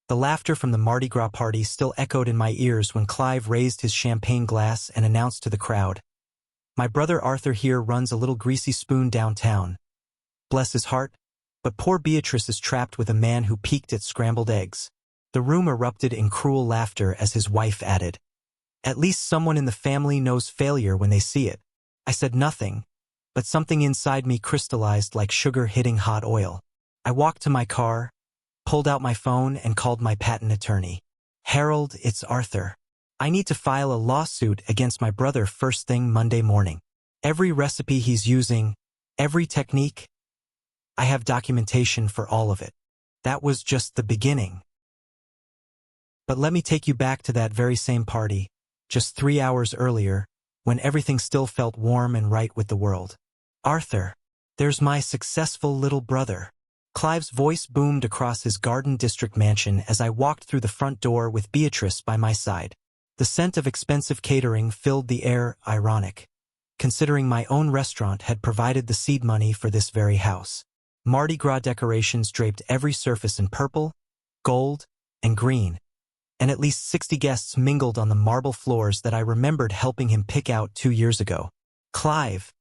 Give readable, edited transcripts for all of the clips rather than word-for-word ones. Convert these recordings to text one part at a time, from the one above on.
The laughter from the Mardi Gras party still echoed in my ears when Clive raised his champagne glass and announced to the crowd, "My brother Arthur here runs a little Greasy spoon downtown. Bless his heart, but poor Beatrice is trapped with a man who peeked at scrambled eggs." The room erupted in cruel laughter as his wife added, "At least someone in the family knows failure when they see it." I said nothing, but something inside me crystallized like sugar hitting hot oil. I walked to my car, pulled out my phone, and called my patent attorney. "Harold, it's Arthur. I need to file a lawsuit against my brother first thing Monday morning. Every recipe he's using, every technique, I have documentation for all of it." That was just the beginning. But let me take you back to that very same party, just 3 hours earlier, when everything still felt warm and right with the world. "Arthur, there's my successful little brother." Clive's voice boomed across his Garden District mansion as I walked through the front door with Beatrice by my side. The scent of expensive catering filled the air, ironic, considering my own restaurant had provided the seed money for this very house. Mardi Gras decorations draped every surface in purple, gold, and green, and at least 60 guests mingled on the marble floors that I remembered helping him pick out 2 years ago. "Clive,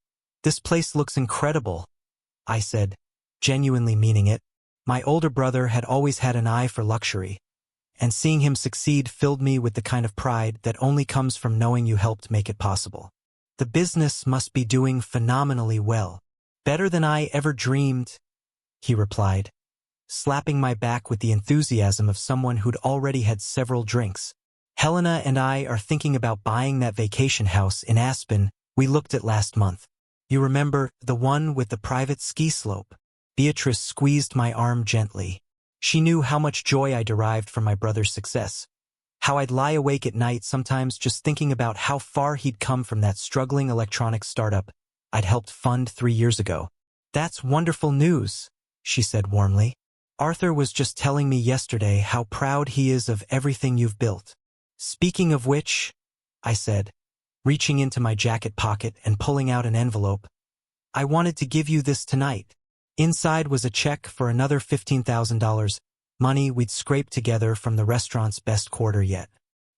this place looks incredible," I said, genuinely meaning it. My older brother had always had an eye for luxury, and seeing him succeed filled me with the kind of pride that only comes from knowing you helped make it possible. "The business must be doing phenomenally well. Better than I ever dreamed," he replied, slapping my back with the enthusiasm of someone who'd already had several drinks. "Helena and I are thinking about buying that vacation house in Aspen we looked at last month. You remember, the one with the private ski slope?" Beatrice squeezed my arm gently. She knew how much joy I derived from my brother's success, how I'd lie awake at night sometimes just thinking about how far he'd come from that struggling electronics startup I'd helped fund 3 years ago. "That's wonderful news," she said warmly. "Arthur was just telling me yesterday how proud he is of everything you've built." "Speaking of which," I said, reaching into my jacket pocket and pulling out an envelope, "I wanted to give you this tonight." Inside was a check for another $15,000, money we'd scraped together from the restaurant's best quarter yet.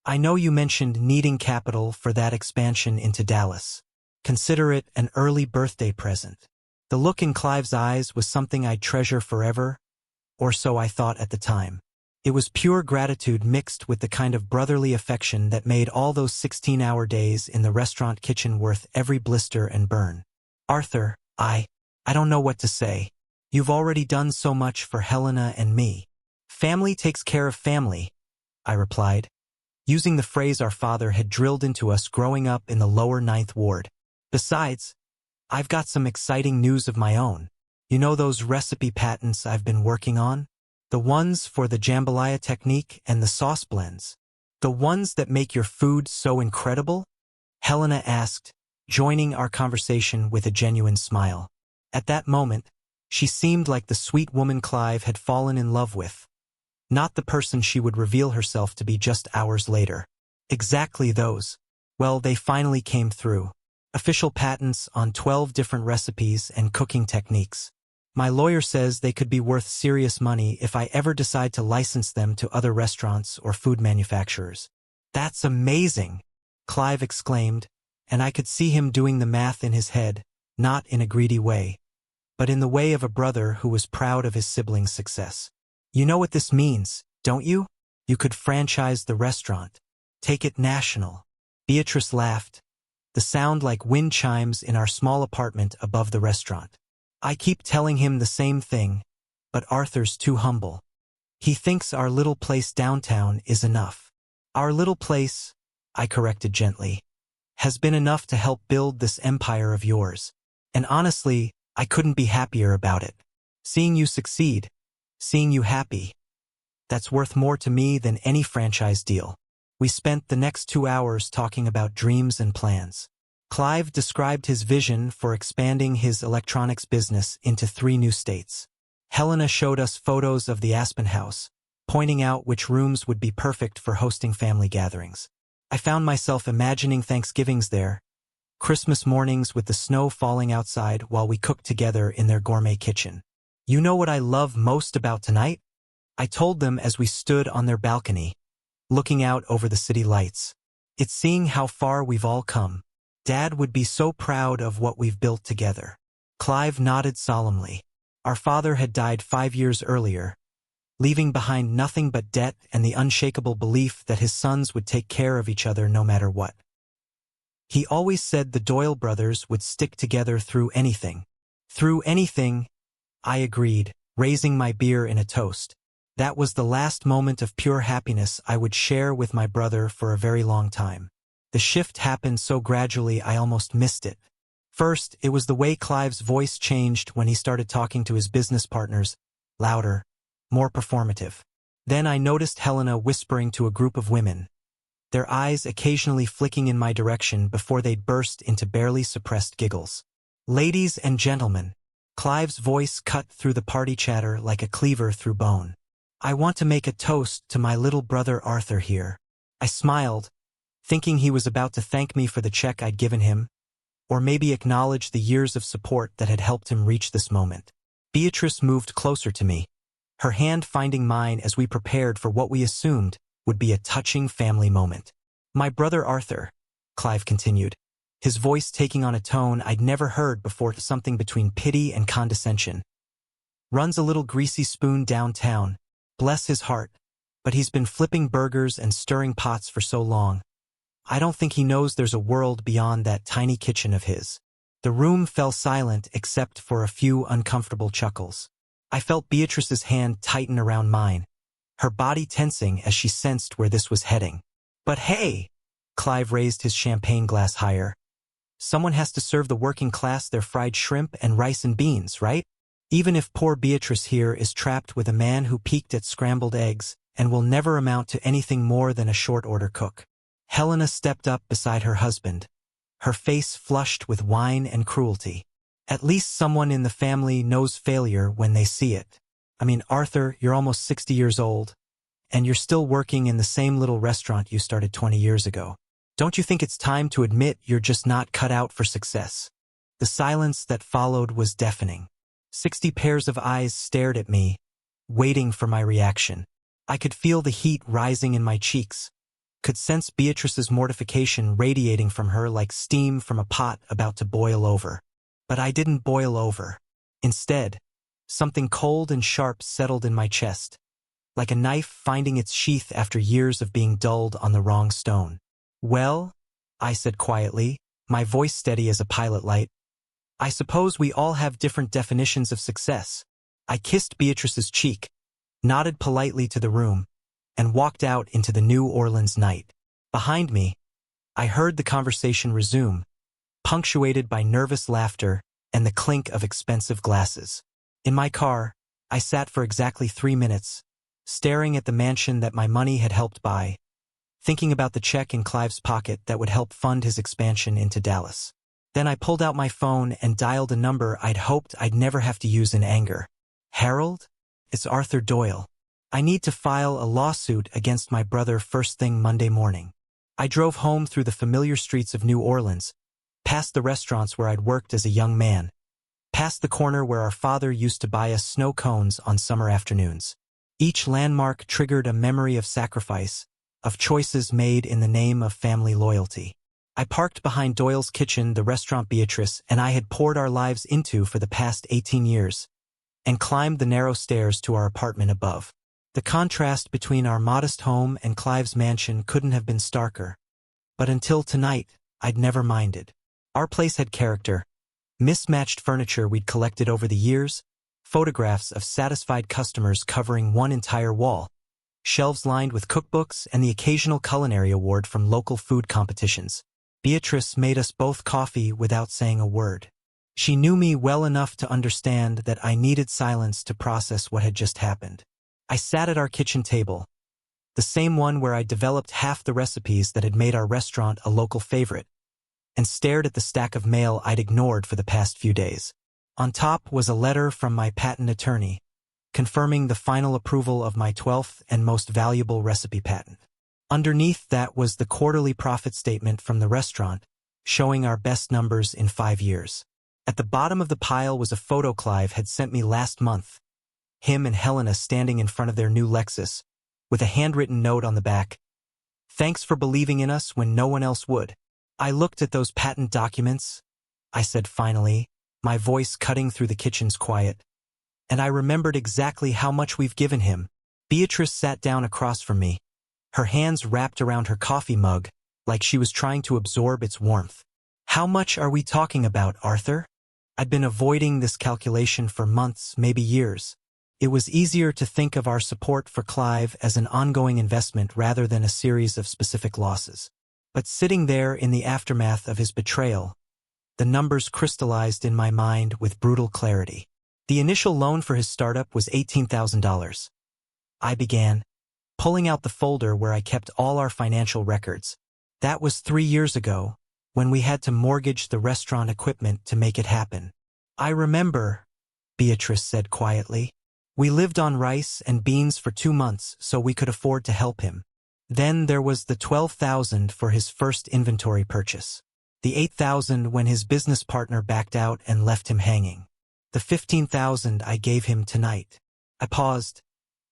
"I know you mentioned needing capital for that expansion into Dallas. Consider it an early birthday present." The look in Clive's eyes was something I'd treasure forever, or so I thought at the time. It was pure gratitude mixed with the kind of brotherly affection that made all those 16-hour days in the restaurant kitchen worth every blister and burn. "Arthur, I don't know what to say. You've already done so much for Helena and me." "Family takes care of family," I replied, using the phrase our father had drilled into us growing up in the lower 9th Ward. "Besides, I've got some exciting news of my own. You know those recipe patents I've been working on? The ones for the jambalaya technique and the sauce blends. The ones that make your food so incredible?" Helena asked, joining our conversation with a genuine smile. At that moment, she seemed like the sweet woman Clive had fallen in love with, not the person she would reveal herself to be just hours later. "Exactly those. Well, they finally came through. Official patents on 12 different recipes and cooking techniques. My lawyer says they could be worth serious money if I ever decide to license them to other restaurants or food manufacturers." "That's amazing," Clive exclaimed, and I could see him doing the math in his head, not in a greedy way, but in the way of a brother who was proud of his sibling's success. "You know what this means, don't you? You could franchise the restaurant. Take it national." Beatrice laughed, the sound like wind chimes in our small apartment above the restaurant. "I keep telling him the same thing, but Arthur's too humble. He thinks our little place downtown is enough." "Our little place," I corrected gently, "has been enough to help build this empire of yours. And honestly, I couldn't be happier about it. Seeing you succeed, seeing you happy, that's worth more to me than any franchise deal." We spent the next 2 hours talking about dreams and plans. Clive described his vision for expanding his electronics business into 3 new states. Helena showed us photos of the Aspen house, pointing out which rooms would be perfect for hosting family gatherings. I found myself imagining Thanksgivings there, Christmas mornings with the snow falling outside while we cooked together in their gourmet kitchen. "You know what I love most about tonight?" I told them as we stood on their balcony, looking out over the city lights. It's seeing how far we've all come. Dad would be so proud of what we've built together. Clive nodded solemnly. Our father had died 5 years earlier, leaving behind nothing but debt and the unshakable belief that his sons would take care of each other no matter what. He always said the Doyle brothers would stick together through anything. Through anything, I agreed, raising my beer in a toast. That was the last moment of pure happiness I would share with my brother for a very long time. The shift happened so gradually I almost missed it. First, it was the way Clive's voice changed when he started talking to his business partners, louder, more performative. Then I noticed Helena whispering to a group of women, their eyes occasionally flicking in my direction before they'd burst into barely suppressed giggles. Ladies and gentlemen, Clive's voice cut through the party chatter like a cleaver through bone. I want to make a toast to my little brother Arthur here. I smiled, thinking he was about to thank me for the check I'd given him, or maybe acknowledge the years of support that had helped him reach this moment. Beatrice moved closer to me, her hand finding mine as we prepared for what we assumed would be a touching family moment. My brother Arthur, Clive continued, his voice taking on a tone I'd never heard before, something between pity and condescension, runs a little greasy spoon downtown. Bless his heart, but he's been flipping burgers and stirring pots for so long. I don't think he knows there's a world beyond that tiny kitchen of his. The room fell silent except for a few uncomfortable chuckles. I felt Beatrice's hand tighten around mine, her body tensing as she sensed where this was heading. But hey, Clive raised his champagne glass higher. Someone has to serve the working class their fried shrimp and rice and beans, right? Even if poor Beatrice here is trapped with a man who peaked at scrambled eggs and will never amount to anything more than a short-order cook. Helena stepped up beside her husband, her face flushed with wine and cruelty. At least someone in the family knows failure when they see it. I mean, Arthur, you're almost 60 years old, and you're still working in the same little restaurant you started 20 years ago. Don't you think it's time to admit you're just not cut out for success? The silence that followed was deafening. 60 pairs of eyes stared at me, waiting for my reaction. I could feel the heat rising in my cheeks, could sense Beatrice's mortification radiating from her like steam from a pot about to boil over. But I didn't boil over. Instead, something cold and sharp settled in my chest, like a knife finding its sheath after years of being dulled on the wrong stone. Well, I said quietly, my voice steady as a pilot light, I suppose we all have different definitions of success. I kissed Beatrice's cheek, nodded politely to the room, and walked out into the New Orleans night. Behind me, I heard the conversation resume, punctuated by nervous laughter and the clink of expensive glasses. In my car, I sat for exactly 3 minutes, staring at the mansion that my money had helped buy, thinking about the check in Clive's pocket that would help fund his expansion into Dallas. Then I pulled out my phone and dialed a number I'd hoped I'd never have to use in anger. Harold? It's Arthur Doyle. I need to file a lawsuit against my brother first thing Monday morning. I drove home through the familiar streets of New Orleans, past the restaurants where I'd worked as a young man, past the corner where our father used to buy us snow cones on summer afternoons. Each landmark triggered a memory of sacrifice, of choices made in the name of family loyalty. I parked behind Doyle's Kitchen, the restaurant Beatrice and I had poured our lives into for the past 18 years, and climbed the narrow stairs to our apartment above. The contrast between our modest home and Clive's mansion couldn't have been starker. But until tonight, I'd never minded. Our place had character, mismatched furniture we'd collected over the years, photographs of satisfied customers covering one entire wall, shelves lined with cookbooks and the occasional culinary award from local food competitions. Beatrice made us both coffee without saying a word. She knew me well enough to understand that I needed silence to process what had just happened. I sat at our kitchen table, the same one where I developed half the recipes that had made our restaurant a local favorite, and stared at the stack of mail I'd ignored for the past few days. On top was a letter from my patent attorney, confirming the final approval of my 12th and most valuable recipe patent. Underneath that was the quarterly profit statement from the restaurant, showing our best numbers in 5 years. At the bottom of the pile was a photo Clive had sent me last month, him and Helena standing in front of their new Lexus, with a handwritten note on the back. "Thanks for believing in us when no one else would." "I looked at those patent documents," I said finally, my voice cutting through the kitchen's quiet. "And I remembered exactly how much we've given him." Beatrice sat down across from me, her hands wrapped around her coffee mug, like she was trying to absorb its warmth. "How much are we talking about, Arthur?" I'd been avoiding this calculation for months, maybe years. It was easier to think of our support for Clive as an ongoing investment rather than a series of specific losses. But sitting there in the aftermath of his betrayal, the numbers crystallized in my mind with brutal clarity. The initial loan for his startup was $18,000. I began, pulling out the folder where I kept all our financial records. That was 3 years ago, when we had to mortgage the restaurant equipment to make it happen. "I remember," Beatrice said quietly. "We lived on rice and beans for 2 months so we could afford to help him. Then there was the $12,000 for his first inventory purchase. The $8,000 when his business partner backed out and left him hanging. The $15,000 I gave him tonight." I paused,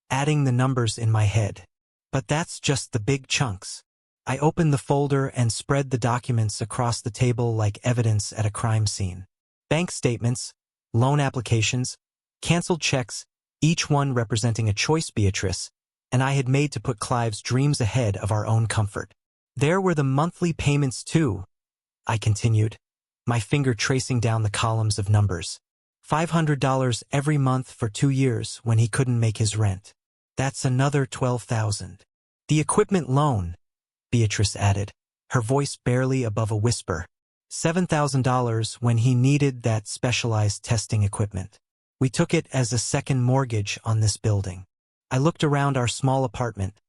adding the numbers in my head. "But that's just the big chunks." I opened the folder and spread the documents across the table like evidence at a crime scene. Bank statements, loan applications, canceled checks, each one representing a choice Beatrice and I had made to put Clive's dreams ahead of our own comfort. "There were the monthly payments too," I continued, my finger tracing down the columns of numbers. $500 every month for 2 years when he couldn't make his rent. That's another $12,000. "The equipment loan," Beatrice added, her voice barely above a whisper. $7,000 when he needed that specialized testing equipment. We took it as a second mortgage on this building. I looked around our small apartment,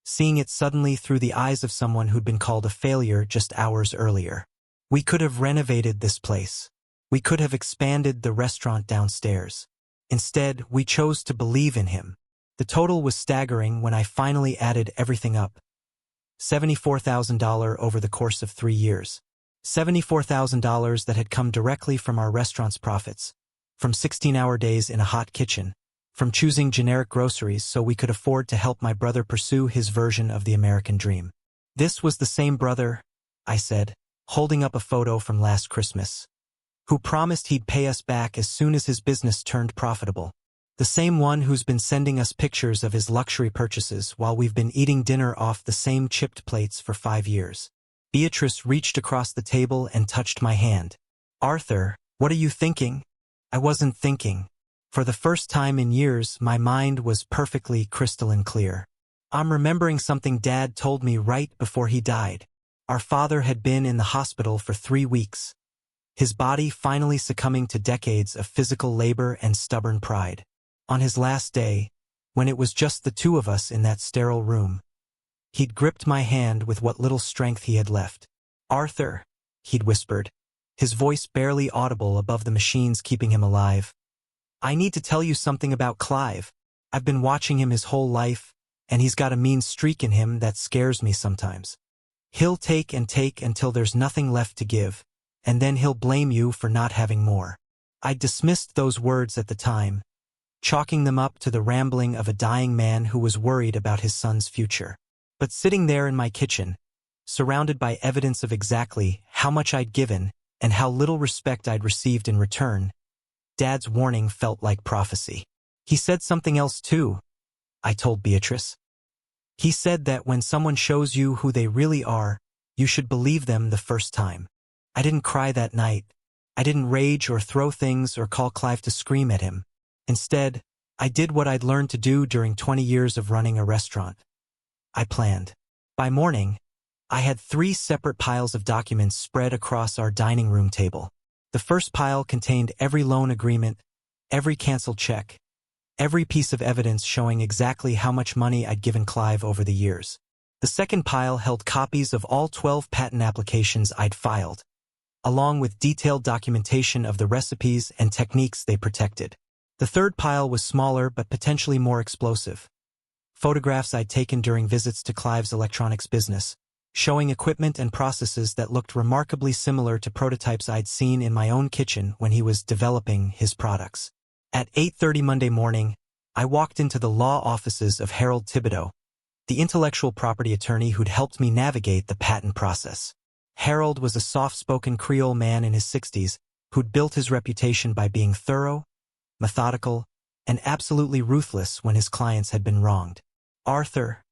seeing it suddenly through the eyes of someone who'd been called a failure just hours earlier. We could have renovated this place. We could have expanded the restaurant downstairs. Instead, we chose to believe in him. The total was staggering when I finally added everything up. $74,000 over the course of 3 years. $74,000 that had come directly from our restaurant's profits, from 16-hour days in a hot kitchen, from choosing generic groceries so we could afford to help my brother pursue his version of the American dream. "This was the same brother," I said, holding up a photo from last Christmas, "who promised he'd pay us back as soon as his business turned profitable. The same one who's been sending us pictures of his luxury purchases while we've been eating dinner off the same chipped plates for 5 years. Beatrice reached across the table and touched my hand. "Arthur, what are you thinking?" I wasn't thinking. For the first time in years, my mind was perfectly crystalline clear. I'm remembering something Dad told me right before he died. Our father had been in the hospital for 3 weeks, his body finally succumbing to decades of physical labor and stubborn pride. On his last day, when it was just the 2 of us in that sterile room, he'd gripped my hand with what little strength he had left. "Arthur," he'd whispered, his voice barely audible above the machines keeping him alive. "I need to tell you something about Clive. I've been watching him his whole life, and he's got a mean streak in him that scares me sometimes. He'll take and take until there's nothing left to give, and then he'll blame you for not having more." I dismissed those words at the time, chalking them up to the rambling of a dying man who was worried about his son's future. But sitting there in my kitchen, surrounded by evidence of exactly how much I'd given and how little respect I'd received in return, Dad's warning felt like prophecy. "He said something else too," I told Beatrice. "He said that when someone shows you who they really are, you should believe them the first time." I didn't cry that night. I didn't rage or throw things or call Clive to scream at him. Instead, I did what I'd learned to do during 20 years of running a restaurant. I planned. By morning, I had 3 separate piles of documents spread across our dining room table. The first pile contained every loan agreement, every canceled check, every piece of evidence showing exactly how much money I'd given Clive over the years. The second pile held copies of all 12 patent applications I'd filed, along with detailed documentation of the recipes and techniques they protected. The third pile was smaller but potentially more explosive. Photographs I'd taken during visits to Clive's electronics business, showing equipment and processes that looked remarkably similar to prototypes I'd seen in my own kitchen when he was developing his products. At 8:30 Monday morning, I walked into the law offices of Harold Thibodeau, the intellectual property attorney who'd helped me navigate the patent process. Harold was a soft-spoken Creole man in his 60s who'd built his reputation by being thorough, methodical, and absolutely ruthless when his clients had been wronged. "Arthur,"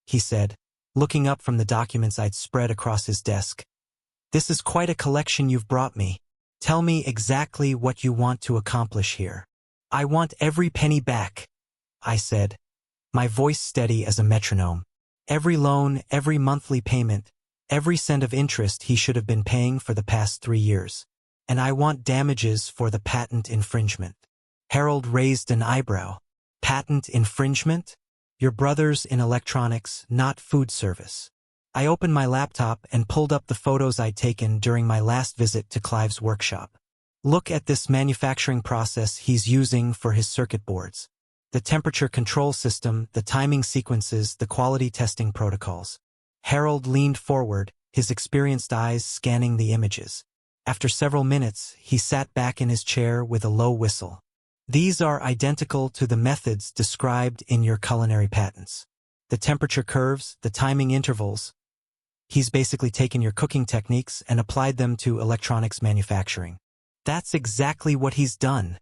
he said, looking up from the documents I'd spread across his desk, "this is quite a collection you've brought me. Tell me exactly what you want to accomplish here." "I want every penny back," I said, my voice steady as a metronome. "Every loan, every monthly payment, every cent of interest he should have been paying for the past 3 years. And I want damages for the patent infringement." Harold raised an eyebrow. "Patent infringement? Your brother's in electronics, not food service." I opened my laptop and pulled up the photos I'd taken during my last visit to Clive's workshop. "Look at this manufacturing process he's using for his circuit boards. The temperature control system, the timing sequences, the quality testing protocols." Harold leaned forward, his experienced eyes scanning the images. After several minutes, he sat back in his chair with a low whistle. "These are identical to the methods described in your culinary patents. The temperature curves, the timing intervals. He's basically taken your cooking techniques and applied them to electronics manufacturing." "That's exactly what he's done,"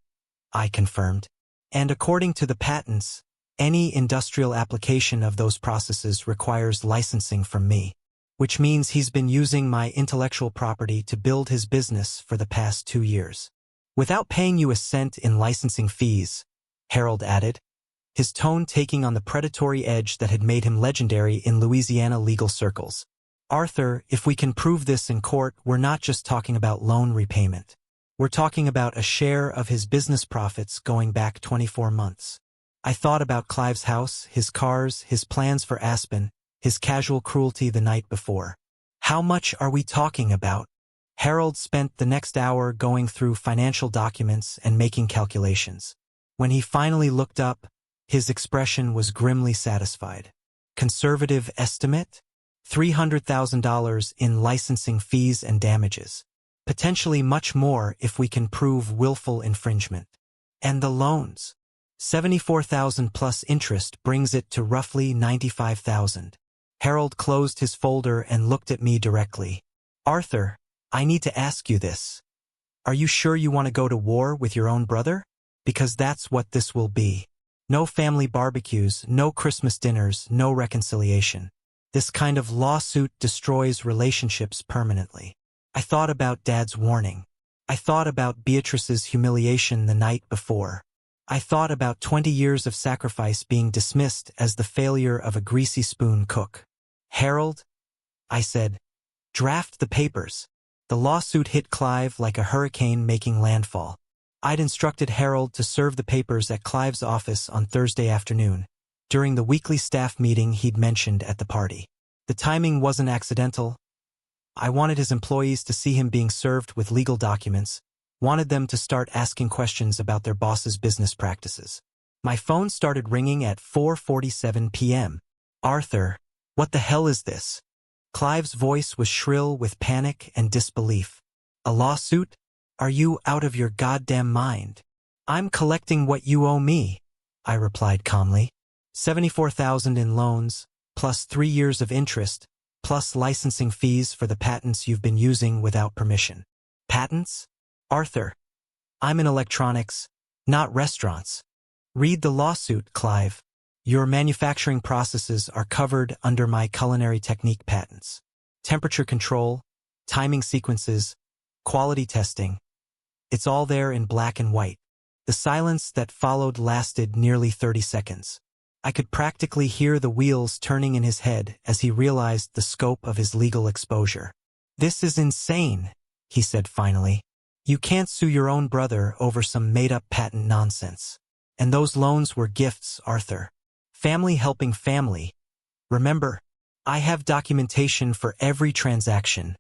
I confirmed. "And according to the patents, any industrial application of those processes requires licensing from me, which means he's been using my intellectual property to build his business for the past 2 years. Without paying you a cent in licensing fees," Harold added, his tone taking on the predatory edge that had made him legendary in Louisiana legal circles. "Arthur, if we can prove this in court, we're not just talking about loan repayment. We're talking about a share of his business profits going back 24 months. I thought about Clive's house, his cars, his plans for Aspen, his casual cruelty the night before. How much are we talking about?" Harold spent the next hour going through financial documents and making calculations. When he finally looked up, his expression was grimly satisfied. "Conservative estimate? $300,000 in licensing fees and damages. Potentially much more if we can prove willful infringement. And the loans? $74,000 plus interest brings it to roughly $95,000. Harold closed his folder and looked at me directly. "Arthur, I need to ask you this. Are you sure you want to go to war with your own brother? Because that's what this will be. No family barbecues, no Christmas dinners, no reconciliation. This kind of lawsuit destroys relationships permanently." I thought about Dad's warning. I thought about Beatrice's humiliation the night before. I thought about 20 years of sacrifice being dismissed as the failure of a greasy spoon cook. "Harold," I said, "draft the papers." The lawsuit hit Clive like a hurricane making landfall. I'd instructed Harold to serve the papers at Clive's office on Thursday afternoon, during the weekly staff meeting he'd mentioned at the party. The timing wasn't accidental. I wanted his employees to see him being served with legal documents, wanted them to start asking questions about their boss's business practices. My phone started ringing at 4:47 p.m. "Arthur, what the hell is this?" Clive's voice was shrill with panic and disbelief. "A lawsuit? Are you out of your goddamn mind?" "I'm collecting what you owe me," I replied calmly. $74,000 in loans, plus 3 years of interest, plus licensing fees for the patents you've been using without permission. "Patents? Arthur, I'm in electronics, not restaurants. Read the lawsuit, Clive. Your manufacturing processes are covered under my culinary technique patents. Temperature control, timing sequences, quality testing. It's all there in black and white." The silence that followed lasted nearly 30 seconds. I could practically hear the wheels turning in his head as he realized the scope of his legal exposure. "This is insane," he said finally. "You can't sue your own brother over some made-up patent nonsense. And those loans were gifts, Arthur. Family helping family. Remember, I have documentation for every transaction,"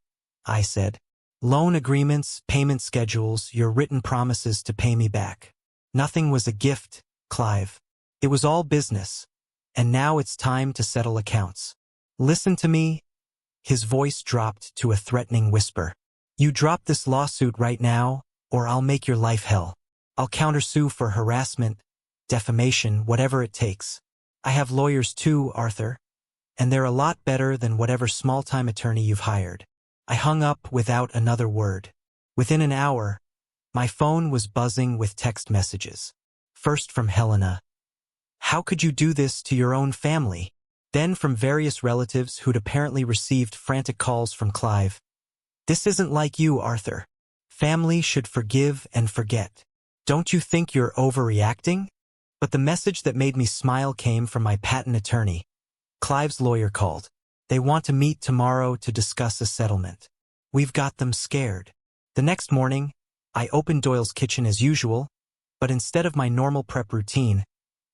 I said. "Loan agreements, payment schedules, your written promises to pay me back. Nothing was a gift, Clive. It was all business. And now it's time to settle accounts. Listen to me." His voice dropped to a threatening whisper. "You drop this lawsuit right now, or I'll make your life hell. I'll countersue for harassment, defamation, whatever it takes. I have lawyers too, Arthur, and they're a lot better than whatever small-time attorney you've hired. I hung up without another word. Within an hour, my phone was buzzing with text messages. First from Helena. How could you do this to your own family? Then from various relatives who'd apparently received frantic calls from Clive. This isn't like you, Arthur. Family should forgive and forget. Don't you think you're overreacting? But the message that made me smile came from my patent attorney. Clive's lawyer called. They want to meet tomorrow to discuss a settlement. We've got them scared. The next morning, I opened Doyle's kitchen as usual, but instead of my normal prep routine,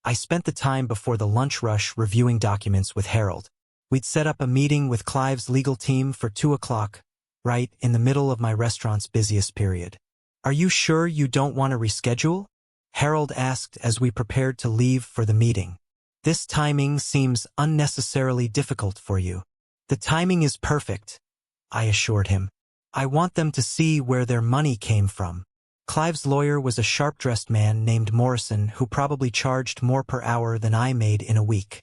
I spent the time before the lunch rush reviewing documents with Harold. We'd set up a meeting with Clive's legal team for 2 o'clock, right in the middle of my restaurant's busiest period. Are you sure you don't want to reschedule? Harold asked as we prepared to leave for the meeting. This timing seems unnecessarily difficult for you. The timing is perfect, I assured him. I want them to see where their money came from. Clive's lawyer was a sharp-dressed man named Morrison who probably charged more per hour than I made in a week.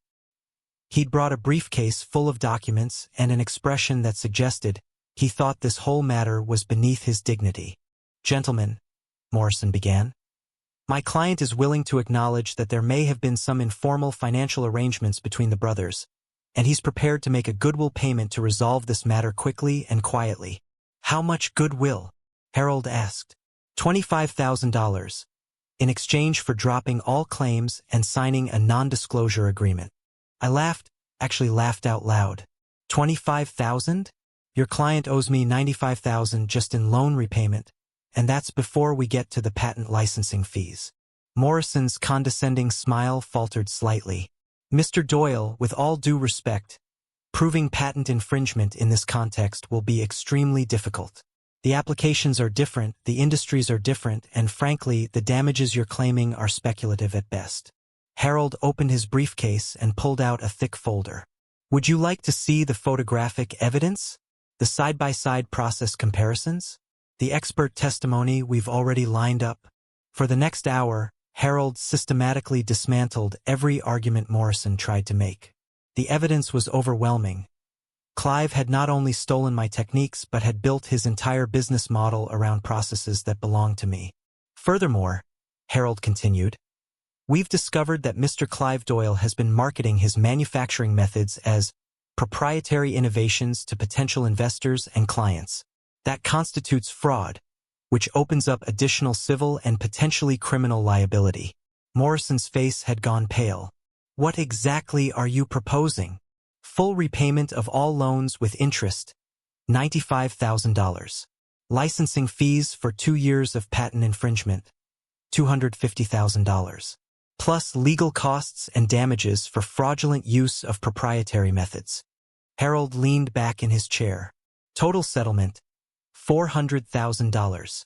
He'd brought a briefcase full of documents and an expression that suggested he thought this whole matter was beneath his dignity. Gentlemen, Morrison began, my client is willing to acknowledge that there may have been some informal financial arrangements between the brothers, and he's prepared to make a goodwill payment to resolve this matter quickly and quietly. How much goodwill? Harold asked. $25,000, in exchange for dropping all claims and signing a non-disclosure agreement. I laughed, actually laughed out loud. 25,000? Your client owes me 95,000 just in loan repayment, and that's before we get to the patent licensing fees. Morrison's condescending smile faltered slightly. Mr. Doyle, with all due respect, proving patent infringement in this context will be extremely difficult. The applications are different, the industries are different, and frankly, the damages you're claiming are speculative at best. Harold opened his briefcase and pulled out a thick folder. Would you like to see the photographic evidence? The side-by-side process comparisons? The expert testimony we've already lined up? For the next hour, Harold systematically dismantled every argument Morrison tried to make. The evidence was overwhelming. Clive had not only stolen my techniques but had built his entire business model around processes that belonged to me. Furthermore, Harold continued, we've discovered that Mr. Clive Doyle has been marketing his manufacturing methods as proprietary innovations to potential investors and clients. That constitutes fraud, which opens up additional civil and potentially criminal liability. Morrison's face had gone pale. What exactly are you proposing? Full repayment of all loans with interest, $95,000. Licensing fees for 2 years of patent infringement, $250,000. Plus legal costs and damages for fraudulent use of proprietary methods. Harold leaned back in his chair. Total settlement, $400,000.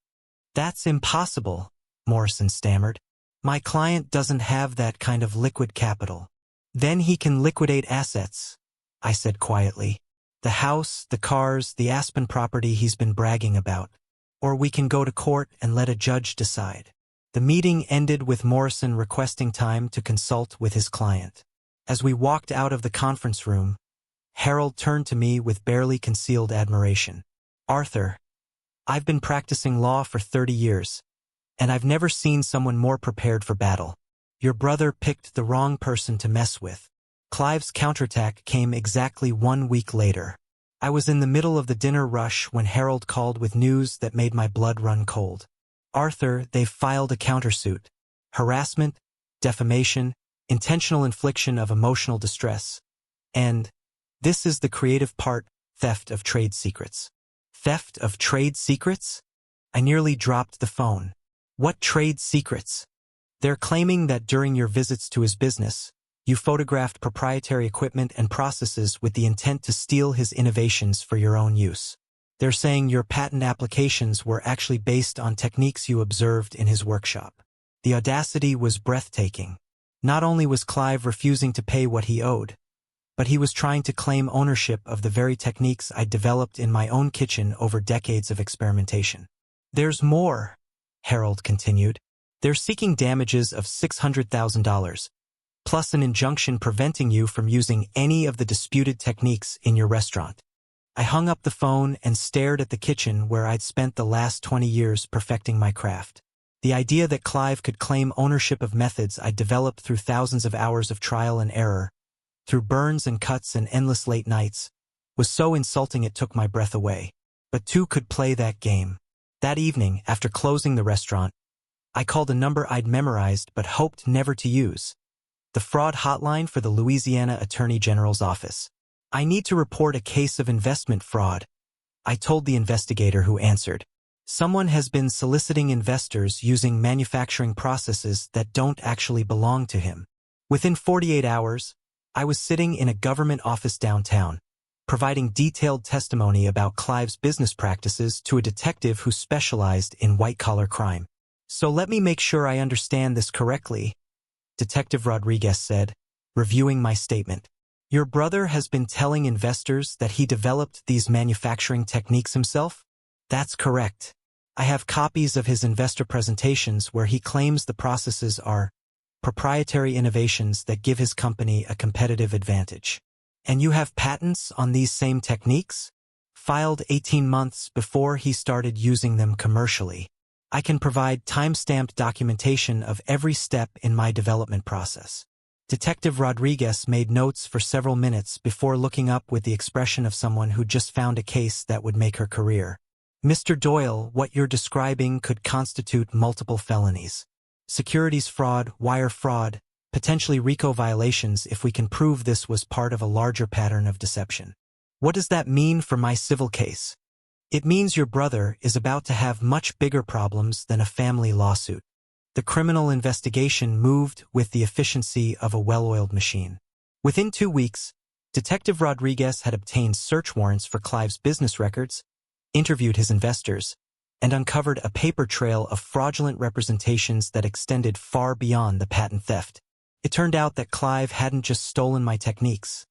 That's impossible, Morrison stammered. My client doesn't have that kind of liquid capital. Then he can liquidate assets, I said quietly. The house, the cars, the Aspen property he's been bragging about. Or we can go to court and let a judge decide. The meeting ended with Morrison requesting time to consult with his client. As we walked out of the conference room, Harold turned to me with barely concealed admiration. Arthur, I've been practicing law for 30 years, and I've never seen someone more prepared for battle. Your brother picked the wrong person to mess with. Clive's counterattack came exactly 1 week later. I was in the middle of the dinner rush when Harold called with news that made my blood run cold. Arthur, they've filed a countersuit. Harassment, defamation, intentional infliction of emotional distress. And, this is the creative part, theft of trade secrets. Theft of trade secrets? I nearly dropped the phone. What trade secrets? They're claiming that during your visits to his business, you photographed proprietary equipment and processes with the intent to steal his innovations for your own use. They're saying your patent applications were actually based on techniques you observed in his workshop. The audacity was breathtaking. Not only was Clive refusing to pay what he owed, but he was trying to claim ownership of the very techniques I'd developed in my own kitchen over decades of experimentation. There's more, Harold continued. They're seeking damages of $600,000, plus an injunction preventing you from using any of the disputed techniques in your restaurant. I hung up the phone and stared at the kitchen where I'd spent the last 20 years perfecting my craft. The idea that Clive could claim ownership of methods I'd developed through thousands of hours of trial and error, through burns and cuts and endless late nights, was so insulting it took my breath away. But two could play that game. That evening, after closing the restaurant, I called a number I'd memorized but hoped never to use. The fraud hotline for the Louisiana Attorney General's office. "I need to report a case of investment fraud," I told the investigator who answered. "Someone has been soliciting investors using manufacturing processes that don't actually belong to him." Within 48 hours, I was sitting in a government office downtown, providing detailed testimony about Clive's business practices to a detective who specialized in white-collar crime. "So let me make sure I understand this correctly," Detective Rodriguez said, reviewing my statement. "Your brother has been telling investors that he developed these manufacturing techniques himself?" "That's correct. I have copies of his investor presentations where he claims the processes are proprietary innovations that give his company a competitive advantage." "And you have patents on these same techniques?" "Filed 18 months before he started using them commercially. I can provide time-stamped documentation of every step in my development process." Detective Rodriguez made notes for several minutes before looking up with the expression of someone who just found a case that would make her career. "Mr. Doyle, what you're describing could constitute multiple felonies. Securities fraud, wire fraud, potentially RICO violations if we can prove this was part of a larger pattern of deception." "What does that mean for my civil case?" "It means your brother is about to have much bigger problems than a family lawsuit." The criminal investigation moved with the efficiency of a well-oiled machine. Within 2 weeks, Detective Rodriguez had obtained search warrants for Clive's business records, interviewed his investors, and uncovered a paper trail of fraudulent representations that extended far beyond the patent theft. It turned out that Clive hadn't just stolen my techniques.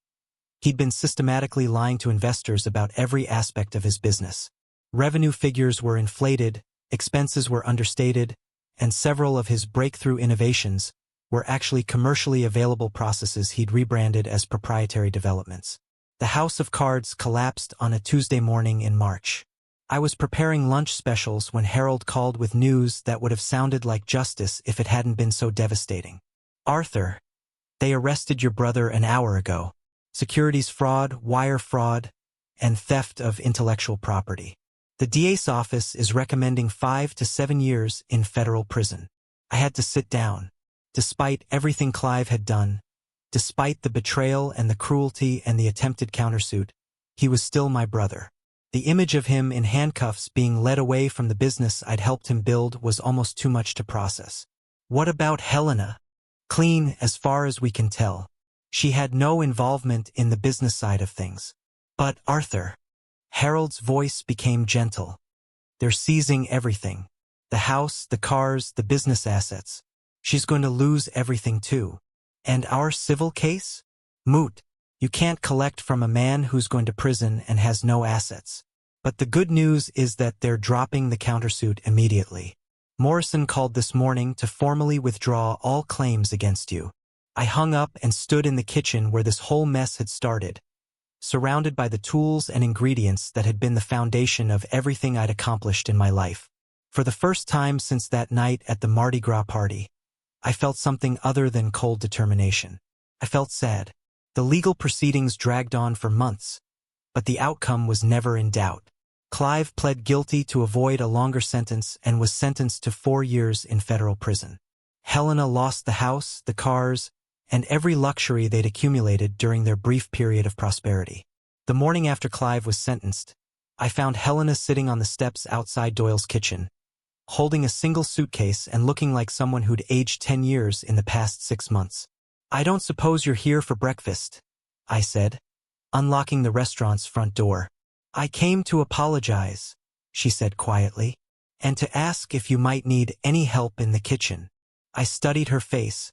He'd been systematically lying to investors about every aspect of his business. Revenue figures were inflated, expenses were understated, and several of his breakthrough innovations were actually commercially available processes he'd rebranded as proprietary developments. The house of cards collapsed on a Tuesday morning in March. I was preparing lunch specials when Harold called with news that would have sounded like justice if it hadn't been so devastating. "Arthur, they arrested your brother an hour ago. Securities fraud, wire fraud, and theft of intellectual property. The DA's office is recommending 5 to 7 years in federal prison." I had to sit down. Despite everything Clive had done, despite the betrayal and the cruelty and the attempted countersuit, he was still my brother. The image of him in handcuffs being led away from the business I'd helped him build was almost too much to process. "What about Helena?" "Clean as far as we can tell. She had no involvement in the business side of things." "But Arthur," Harold's voice became gentle, "they're seizing everything. The house, the cars, the business assets. She's going to lose everything too. And our civil case? Moot. You can't collect from a man who's going to prison and has no assets. But the good news is that they're dropping the countersuit immediately. Morrison called this morning to formally withdraw all claims against you." I hung up and stood in the kitchen where this whole mess had started, surrounded by the tools and ingredients that had been the foundation of everything I'd accomplished in my life. For the first time since that night at the Mardi Gras party, I felt something other than cold determination. I felt sad. The legal proceedings dragged on for months, but the outcome was never in doubt. Clive pled guilty to avoid a longer sentence and was sentenced to 4 years in federal prison. Helena lost the house, the cars, and every luxury they'd accumulated during their brief period of prosperity. The morning after Clive was sentenced, I found Helena sitting on the steps outside Doyle's kitchen, holding a single suitcase and looking like someone who'd aged 10 years in the past 6 months. "I don't suppose you're here for breakfast," I said, unlocking the restaurant's front door. "I came to apologize," she said quietly, "and to ask if you might need any help in the kitchen." I studied her face,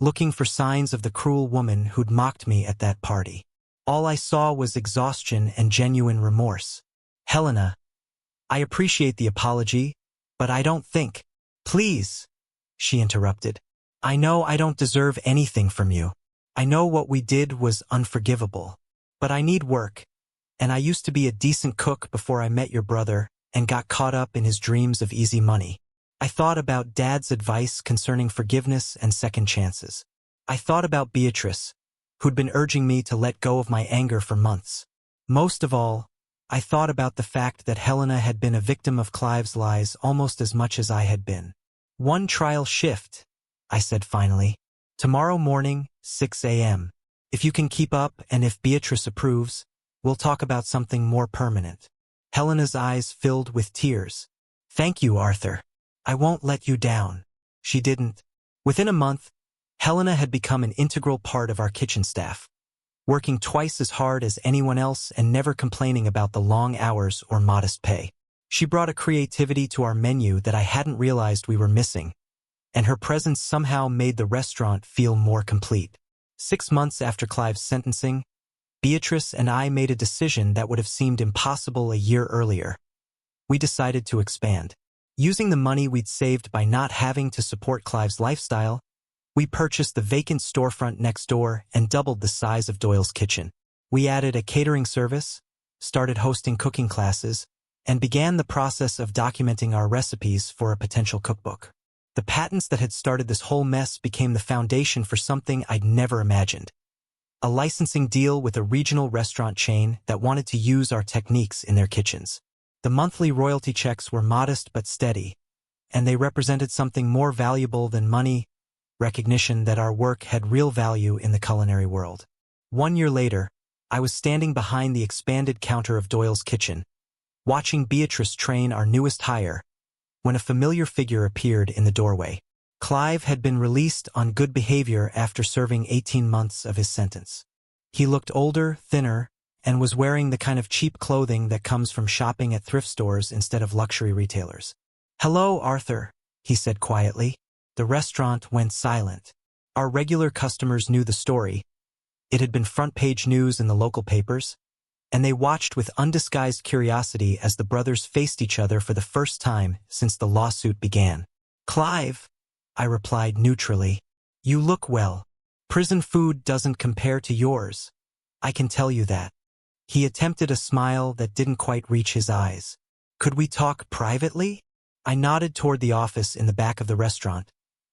looking for signs of the cruel woman who'd mocked me at that party. All I saw was exhaustion and genuine remorse. "Helena, I appreciate the apology, but I don't think—" "Please," she interrupted. I know I don't deserve anything from you. I know what we did was unforgivable. But I need work, and I used to be a decent cook before I met your brother and got caught up in his dreams of easy money. I thought about Dad's advice concerning forgiveness and second chances. I thought about Beatrice, who'd been urging me to let go of my anger for months. Most of all, I thought about the fact that Helena had been a victim of Clive's lies almost as much as I had been. One trial shift, I said finally. Tomorrow morning, 6 a.m. If you can keep up and if Beatrice approves, we'll talk about something more permanent. Helena's eyes filled with tears. Thank you, Arthur. I won't let you down. She didn't. Within a month, Helena had become an integral part of our kitchen staff, working twice as hard as anyone else and never complaining about the long hours or modest pay. She brought a creativity to our menu that I hadn't realized we were missing, and her presence somehow made the restaurant feel more complete. 6 months after Clive's sentencing, Beatrice and I made a decision that would have seemed impossible a year earlier. We decided to expand. Using the money we'd saved by not having to support Clive's lifestyle, we purchased the vacant storefront next door and doubled the size of Doyle's kitchen. We added a catering service, started hosting cooking classes, and began the process of documenting our recipes for a potential cookbook. The patents that had started this whole mess became the foundation for something I'd never imagined. A licensing deal with a regional restaurant chain that wanted to use our techniques in their kitchens. The monthly royalty checks were modest but steady, and they represented something more valuable than money, recognition that our work had real value in the culinary world. 1 year later, I was standing behind the expanded counter of Doyle's kitchen, watching Beatrice train our newest hire, when a familiar figure appeared in the doorway. Clive had been released on good behavior after serving 18 months of his sentence. He looked older, thinner, and was wearing the kind of cheap clothing that comes from shopping at thrift stores instead of luxury retailers. "Hello, Arthur," he said quietly. The restaurant went silent. Our regular customers knew the story. It had been front-page news in the local papers, and they watched with undisguised curiosity as the brothers faced each other for the first time since the lawsuit began. "Clive," I replied neutrally, "you look well. Prison food doesn't compare to yours. I can tell you that." He attempted a smile that didn't quite reach his eyes. "Could we talk privately?" I nodded toward the office in the back of the restaurant,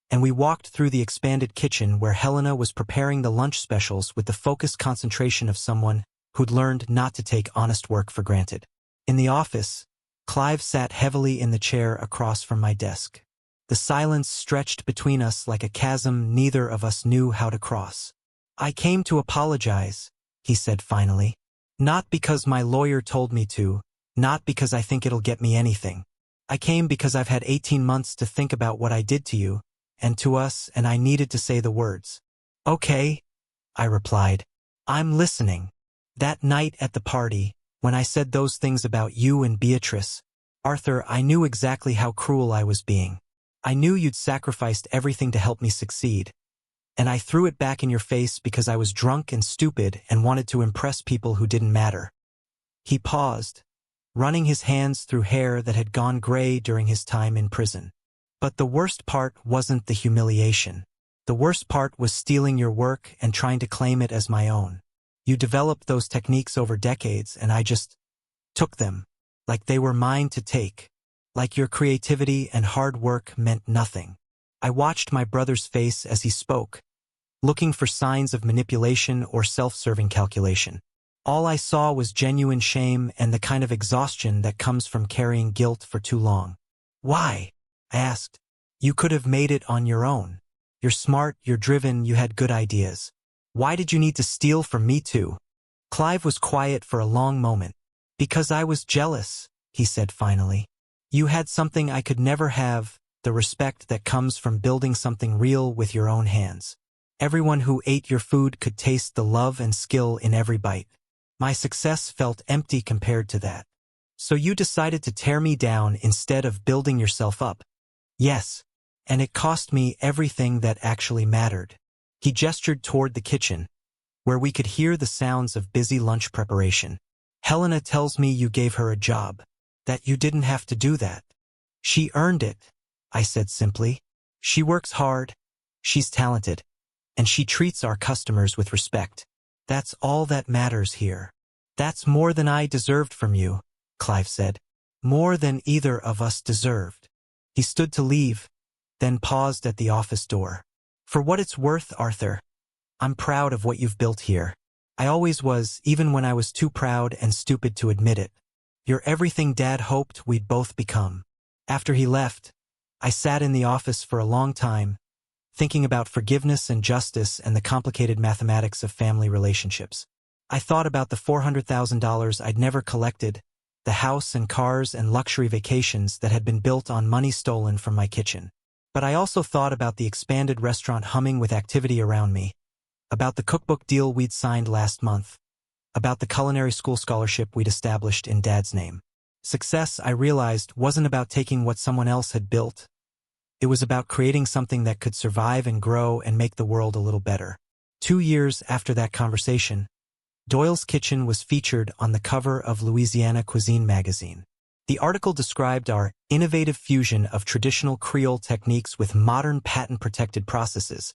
and we walked through the expanded kitchen where Helena was preparing the lunch specials with the focused concentration of someone who'd learned not to take honest work for granted. In the office, Clive sat heavily in the chair across from my desk. The silence stretched between us like a chasm neither of us knew how to cross. "I came to apologize," he said finally. "Not because my lawyer told me to, not because I think it'll get me anything. I came because I've had 18 months to think about what I did to you, and to us, and I needed to say the words." "Okay," I replied. "I'm listening." That night at the party, when I said those things about you and Beatrice, Arthur, I knew exactly how cruel I was being. I knew you'd sacrificed everything to help me succeed, and I threw it back in your face because I was drunk and stupid and wanted to impress people who didn't matter. He paused, running his hands through hair that had gone gray during his time in prison. "But the worst part wasn't the humiliation. The worst part was stealing your work and trying to claim it as my own. You developed those techniques over decades, and I just took them, like they were mine to take, like your creativity and hard work meant nothing." I watched my brother's face as he spoke, looking for signs of manipulation or self-serving calculation. All I saw was genuine shame and the kind of exhaustion that comes from carrying guilt for too long. "Why?" I asked. "You could have made it on your own. You're smart, you're driven, you had good ideas. Why did you need to steal from me too?" Clive was quiet for a long moment. "Because I was jealous," he said finally. "You had something I could never have, the respect that comes from building something real with your own hands. Everyone who ate your food could taste the love and skill in every bite. My success felt empty compared to that. So you decided to tear me down instead of building yourself up." "Yes, and it cost me everything that actually mattered." He gestured toward the kitchen, where we could hear the sounds of busy lunch preparation. "Helena tells me you gave her a job, that you didn't have to do that." "She earned it," I said simply. She works hard, she's talented, and she treats our customers with respect. That's all that matters here. That's more than I deserved from you, Clive said. More than either of us deserved. He stood to leave, then paused at the office door. For what it's worth, Arthur, I'm proud of what you've built here. I always was, even when I was too proud and stupid to admit it. You're everything Dad hoped we'd both become. After he left, I sat in the office for a long time, thinking about forgiveness and justice and the complicated mathematics of family relationships. I thought about the $400,000 I'd never collected, the house and cars and luxury vacations that had been built on money stolen from my kitchen. But I also thought about the expanded restaurant humming with activity around me, about the cookbook deal we'd signed last month, about the culinary school scholarship we'd established in Dad's name. Success, I realized, wasn't about taking what someone else had built. It was about creating something that could survive and grow and make the world a little better. 2 years after that conversation, Doyle's Kitchen was featured on the cover of Louisiana Cuisine magazine. The article described our innovative fusion of traditional Creole techniques with modern patent-protected processes,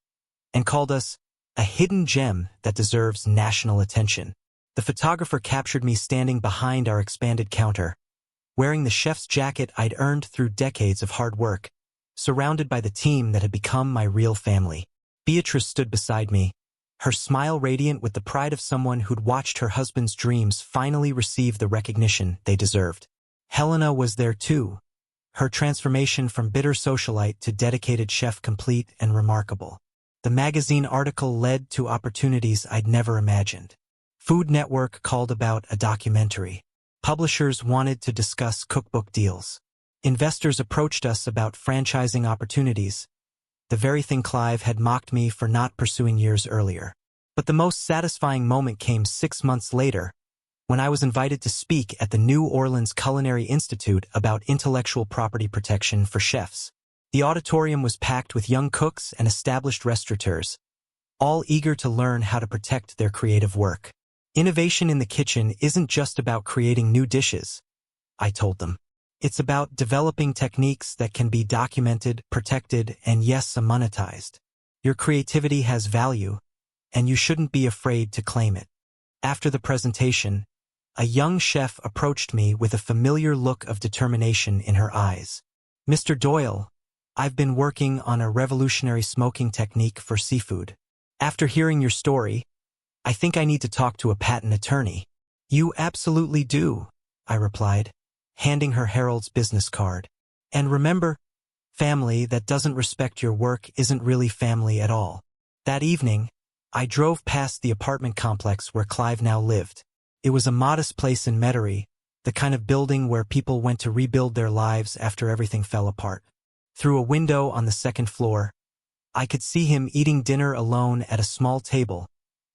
and called us a hidden gem that deserves national attention. The photographer captured me standing behind our expanded counter, wearing the chef's jacket I'd earned through decades of hard work, surrounded by the team that had become my real family. Beatrice stood beside me, her smile radiant with the pride of someone who'd watched her husband's dreams finally receive the recognition they deserved. Helena was there too, her transformation from bitter socialite to dedicated chef complete and remarkable. The magazine article led to opportunities I'd never imagined. Food Network called about a documentary. Publishers wanted to discuss cookbook deals. Investors approached us about franchising opportunities, the very thing Clive had mocked me for not pursuing years earlier. But the most satisfying moment came 6 months later, when I was invited to speak at the New Orleans Culinary Institute about intellectual property protection for chefs. The auditorium was packed with young cooks and established restaurateurs, all eager to learn how to protect their creative work. Innovation in the kitchen isn't just about creating new dishes, I told them. It's about developing techniques that can be documented, protected, and yes, monetized. Your creativity has value, and you shouldn't be afraid to claim it. After the presentation, a young chef approached me with a familiar look of determination in her eyes. Mr. Doyle, I've been working on a revolutionary smoking technique for seafood. After hearing your story, I think I need to talk to a patent attorney. You absolutely do, I replied, handing her Harold's business card. And remember, family that doesn't respect your work isn't really family at all. That evening, I drove past the apartment complex where Clive now lived. It was a modest place in Metairie, the kind of building where people went to rebuild their lives after everything fell apart. Through a window on the second floor, I could see him eating dinner alone at a small table,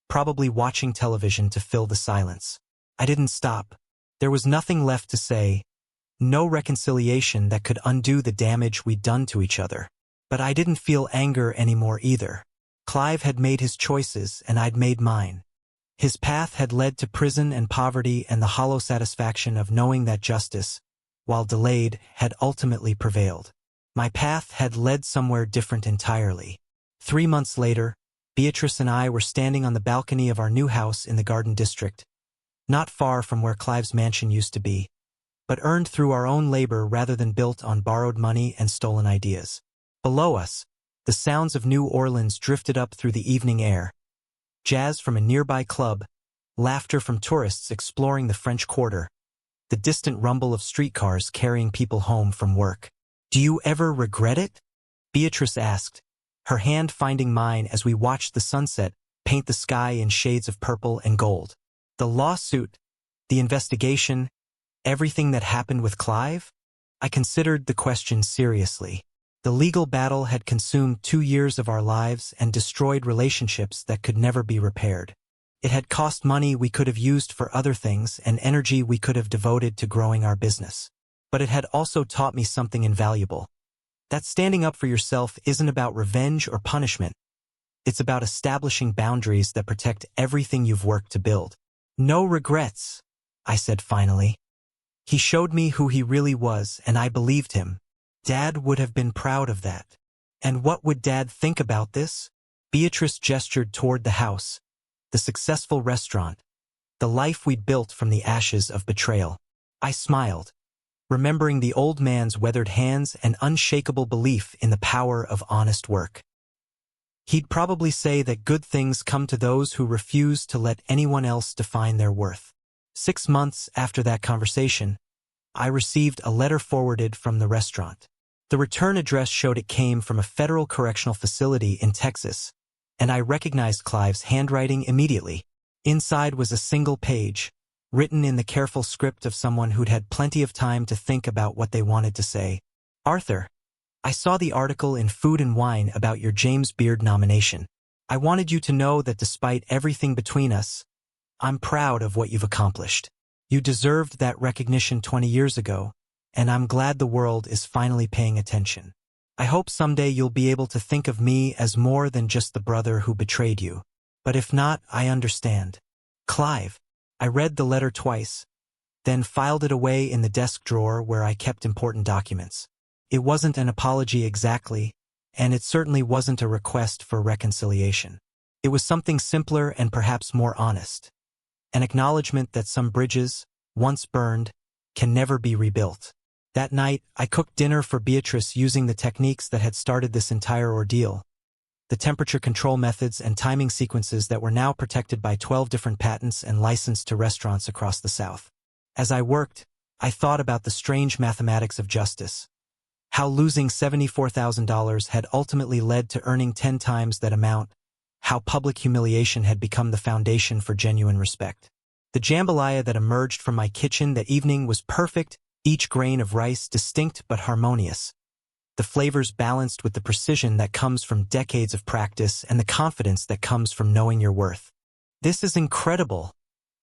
probably watching television to fill the silence. I didn't stop. There was nothing left to say, no reconciliation that could undo the damage we'd done to each other. But I didn't feel anger anymore either. Clive had made his choices and I'd made mine. His path had led to prison and poverty and the hollow satisfaction of knowing that justice, while delayed, had ultimately prevailed. My path had led somewhere different entirely. 3 months later, Beatrice and I were standing on the balcony of our new house in the Garden District, not far from where Clive's mansion used to be, but earned through our own labor rather than built on borrowed money and stolen ideas. Below us, the sounds of New Orleans drifted up through the evening air. Jazz from a nearby club, laughter from tourists exploring the French Quarter, the distant rumble of streetcars carrying people home from work. Do you ever regret it? Beatrice asked, her hand finding mine as we watched the sunset paint the sky in shades of purple and gold. The lawsuit, the investigation, everything that happened with Clive? I considered the question seriously. The legal battle had consumed 2 years of our lives and destroyed relationships that could never be repaired. It had cost money we could have used for other things and energy we could have devoted to growing our business. But it had also taught me something invaluable. That standing up for yourself isn't about revenge or punishment. It's about establishing boundaries that protect everything you've worked to build. No regrets, I said finally. He showed me who he really was, and I believed him. Dad would have been proud of that. And what would Dad think about this? Beatrice gestured toward the house, the successful restaurant, the life we'd built from the ashes of betrayal. I smiled, remembering the old man's weathered hands and unshakable belief in the power of honest work. He'd probably say that good things come to those who refuse to let anyone else define their worth. 6 months after that conversation, I received a letter forwarded from the restaurant. The return address showed it came from a federal correctional facility in Texas, and I recognized Clive's handwriting immediately. Inside was a single page, written in the careful script of someone who'd had plenty of time to think about what they wanted to say. Arthur, I saw the article in Food and Wine about your James Beard nomination. I wanted you to know that despite everything between us, I'm proud of what you've accomplished. You deserved that recognition 20 years ago, and I'm glad the world is finally paying attention. I hope someday you'll be able to think of me as more than just the brother who betrayed you. But if not, I understand. Clive. I read the letter twice, then filed it away in the desk drawer where I kept important documents. It wasn't an apology exactly, and it certainly wasn't a request for reconciliation. It was something simpler and perhaps more honest. An acknowledgement that some bridges, once burned, can never be rebuilt. That night, I cooked dinner for Beatrice using the techniques that had started this entire ordeal. The temperature control methods and timing sequences that were now protected by 12 different patents and licensed to restaurants across the South. As I worked, I thought about the strange mathematics of justice. How losing $74,000 had ultimately led to earning 10 times that amount. How public humiliation had become the foundation for genuine respect. The jambalaya that emerged from my kitchen that evening was perfect, each grain of rice distinct but harmonious. The flavors balanced with the precision that comes from decades of practice and the confidence that comes from knowing your worth. This is incredible,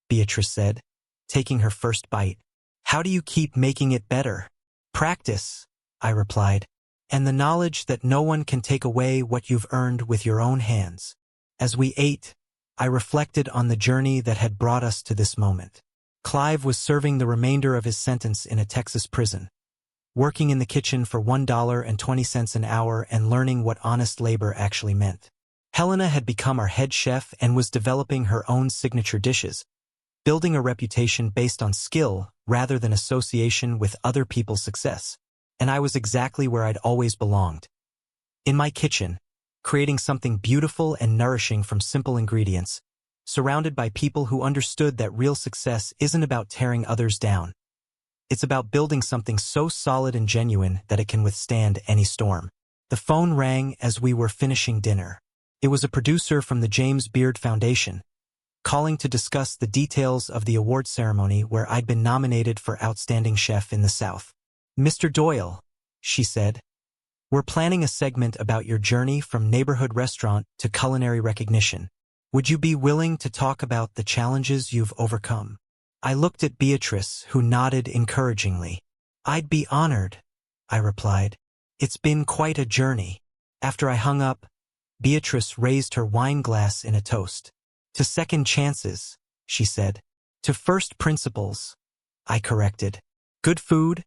Beatrice said, taking her first bite. How do you keep making it better? Practice, I replied, and the knowledge that no one can take away what you've earned with your own hands. As we ate, I reflected on the journey that had brought us to this moment. Clive was serving the remainder of his sentence in a Texas prison, working in the kitchen for $1.20 an hour and learning what honest labor actually meant. Helena had become our head chef and was developing her own signature dishes, building a reputation based on skill rather than association with other people's success. And I was exactly where I'd always belonged. In my kitchen, creating something beautiful and nourishing from simple ingredients, surrounded by people who understood that real success isn't about tearing others down. It's about building something so solid and genuine that it can withstand any storm. The phone rang as we were finishing dinner. It was a producer from the James Beard Foundation, calling to discuss the details of the award ceremony where I'd been nominated for Outstanding Chef in the South. Mr. Doyle, she said, we're planning a segment about your journey from neighborhood restaurant to culinary recognition. Would you be willing to talk about the challenges you've overcome? I looked at Beatrice, who nodded encouragingly. I'd be honored, I replied. It's been quite a journey. After I hung up, Beatrice raised her wine glass in a toast. To second chances, she said. To first principles, I corrected. Good food,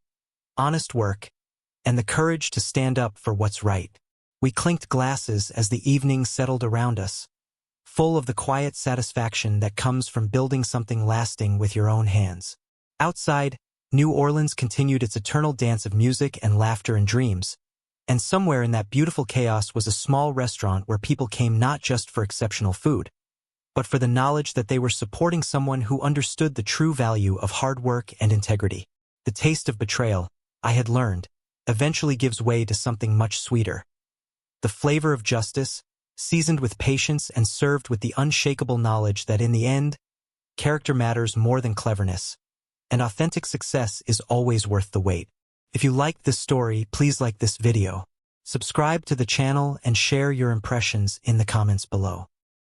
honest work, and the courage to stand up for what's right. We clinked glasses as the evening settled around us, full of the quiet satisfaction that comes from building something lasting with your own hands. Outside, New Orleans continued its eternal dance of music and laughter and dreams, and somewhere in that beautiful chaos was a small restaurant where people came not just for exceptional food, but for the knowledge that they were supporting someone who understood the true value of hard work and integrity. The taste of betrayal, I had learned, eventually gives way to something much sweeter. The flavor of justice, seasoned with patience and served with the unshakable knowledge that in the end, character matters more than cleverness, and authentic success is always worth the wait. If you liked this story, please like this video, subscribe to the channel and share your impressions in the comments below.